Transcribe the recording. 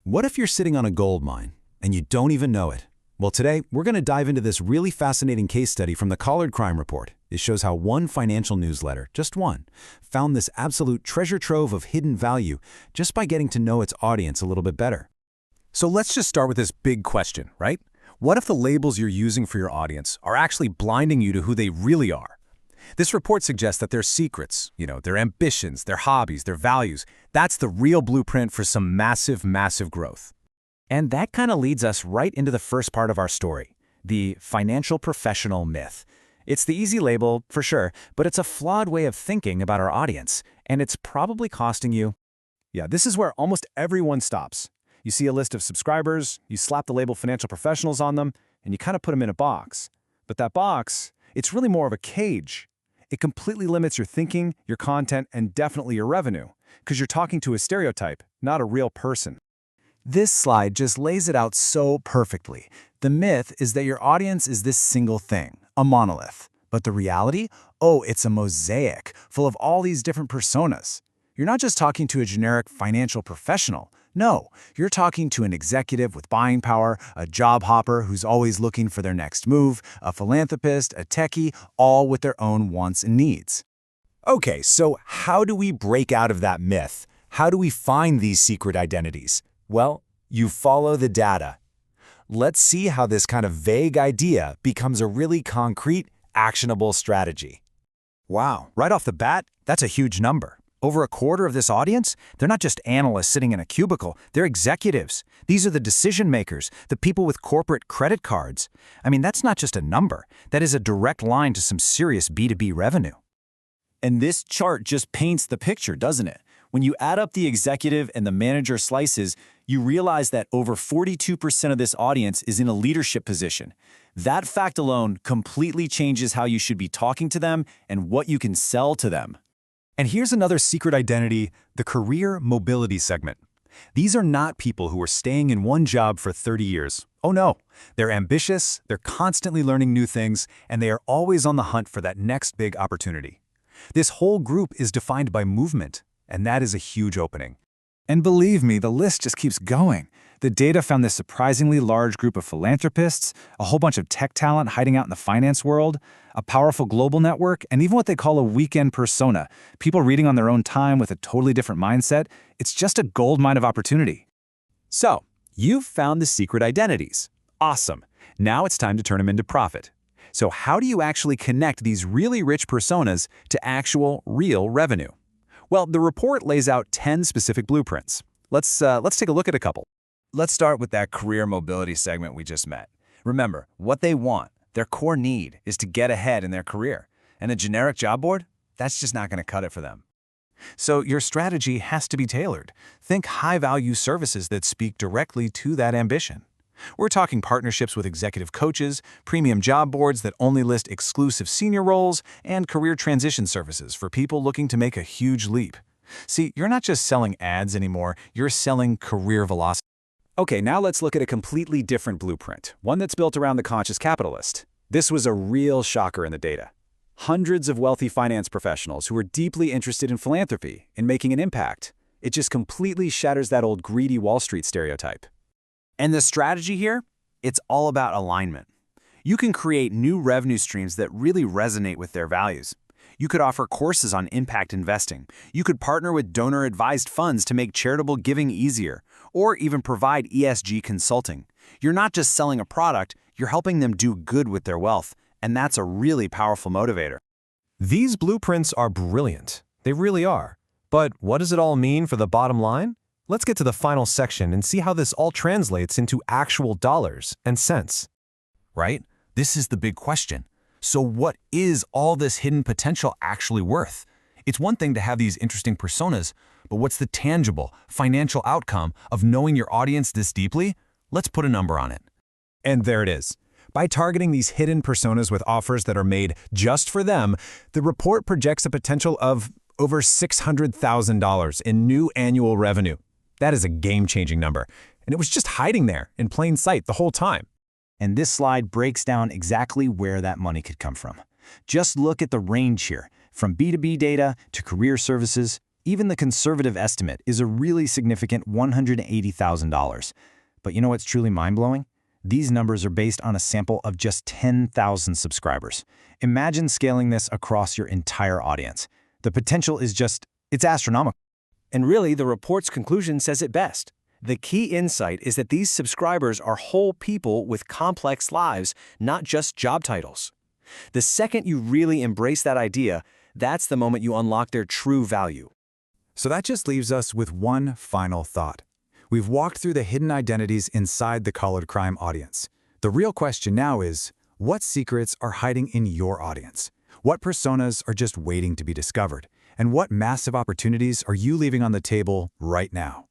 What if you're sitting on a gold mine and you don't even know it? Well, today we're going to dive into this really fascinating case study from the Collard Crime Report. It shows how one financial newsletter, just one, found this absolute treasure trove of hidden value just by getting to know its audience a little bit better. So let's just start with this big question, right? What if the labels you're using for your audience are actually blinding you to who they really are? This report suggests that their secrets, their ambitions, their hobbies, their values, that's the real blueprint for some massive, massive growth. And that kind of leads us right into the first part of our story, the financial professional myth. It's the easy label, for sure, but it's a flawed way of thinking about our audience, and it's probably costing you. Yeah, this is where almost everyone stops. You see a list of subscribers, you slap the label financial professionals on them, and you kind of put them in a box. But that box, it's really more of a cage. It completely limits your thinking, your content, and definitely your revenue, because you're talking to a stereotype, not a real person. This slide just lays it out so perfectly. The myth is that your audience is this single thing, a monolith. But the reality? Oh, it's a mosaic, full of all these different personas. You're not just talking to a generic financial professional. No, you're talking to an executive with buying power, a job hopper who's always looking for their next move, a philanthropist, a techie, all with their own wants and needs. Okay, so how do we break out of that myth? How do we find these secret identities? Well, you follow the data. Let's see how this kind of vague idea becomes a really concrete, actionable strategy. Wow, right off the bat, that's a huge number. Over a quarter of this audience, they're not just analysts sitting in a cubicle, they're executives. These are the decision makers, the people with corporate credit cards. I mean, that's not just a number. That is a direct line to some serious B2B revenue. And this chart just paints the picture, doesn't it? When you add up the executive and the manager slices, you realize that over 42% of this audience is in a leadership position. That fact alone completely changes how you should be talking to them and what you can sell to them. And here's another secret identity, the career mobility segment. These are not people who are staying in one job for 30 years. Oh no, they're ambitious, they're constantly learning new things, and they are always on the hunt for that next big opportunity. This whole group is defined by movement, and that is a huge opening. And believe me, the list just keeps going. The data found this surprisingly large group of philanthropists, a whole bunch of tech talent hiding out in the finance world, a powerful global network, and even what they call a weekend persona, people reading on their own time with a totally different mindset. It's just a goldmine of opportunity. So, you've found the secret identities. Awesome. Now it's time to turn them into profit. So how do you actually connect these really rich personas to actual, real revenue? Well, the report lays out 10 specific blueprints. Let's take a look at a couple. Let's start with that career mobility segment we just met. Remember, what they want, their core need, is to get ahead in their career. And a generic job board? That's just not going to cut it for them. So your strategy has to be tailored. Think high-value services that speak directly to that ambition. We're talking partnerships with executive coaches, premium job boards that only list exclusive senior roles, and career transition services for people looking to make a huge leap. See, you're not just selling ads anymore, you're selling career velocity. Okay, now let's look at a completely different blueprint, one that's built around the conscious capitalist. This was a real shocker in the data. Hundreds of wealthy finance professionals who were deeply interested in philanthropy, in making an impact. It just completely shatters that old greedy Wall Street stereotype. And the strategy here? It's all about alignment. You can create new revenue streams that really resonate with their values. You could offer courses on impact investing. You could partner with donor-advised funds to make charitable giving easier, or even provide ESG consulting. You're not just selling a product, you're helping them do good with their wealth, and that's a really powerful motivator. These blueprints are brilliant. They really are. But what does it all mean for the bottom line? Let's get to the final section and see how this all translates into actual dollars and cents. Right? This is the big question. So what is all this hidden potential actually worth? It's one thing to have these interesting personas, but what's the tangible, financial outcome of knowing your audience this deeply? Let's put a number on it. And there it is. By targeting these hidden personas with offers that are made just for them, the report projects a potential of over $600,000 in new annual revenue. That is a game-changing number, and it was just hiding there in plain sight the whole time. And this slide breaks down exactly where that money could come from. Just look at the range here, from B2B data to career services, Even the conservative estimate is a really significant $180,000. But you know what's truly mind-blowing? These numbers are based on a sample of just 10,000 subscribers. Imagine scaling this across your entire audience. The potential is it's astronomical. And really, the report's conclusion says it best. The key insight is that these subscribers are whole people with complex lives, not just job titles. The second you really embrace that idea, that's the moment you unlock their true value. So that just leaves us with one final thought. We've walked through the hidden identities inside the Collared Crime audience. The real question now is, what secrets are hiding in your audience? What personas are just waiting to be discovered? And what massive opportunities are you leaving on the table right now?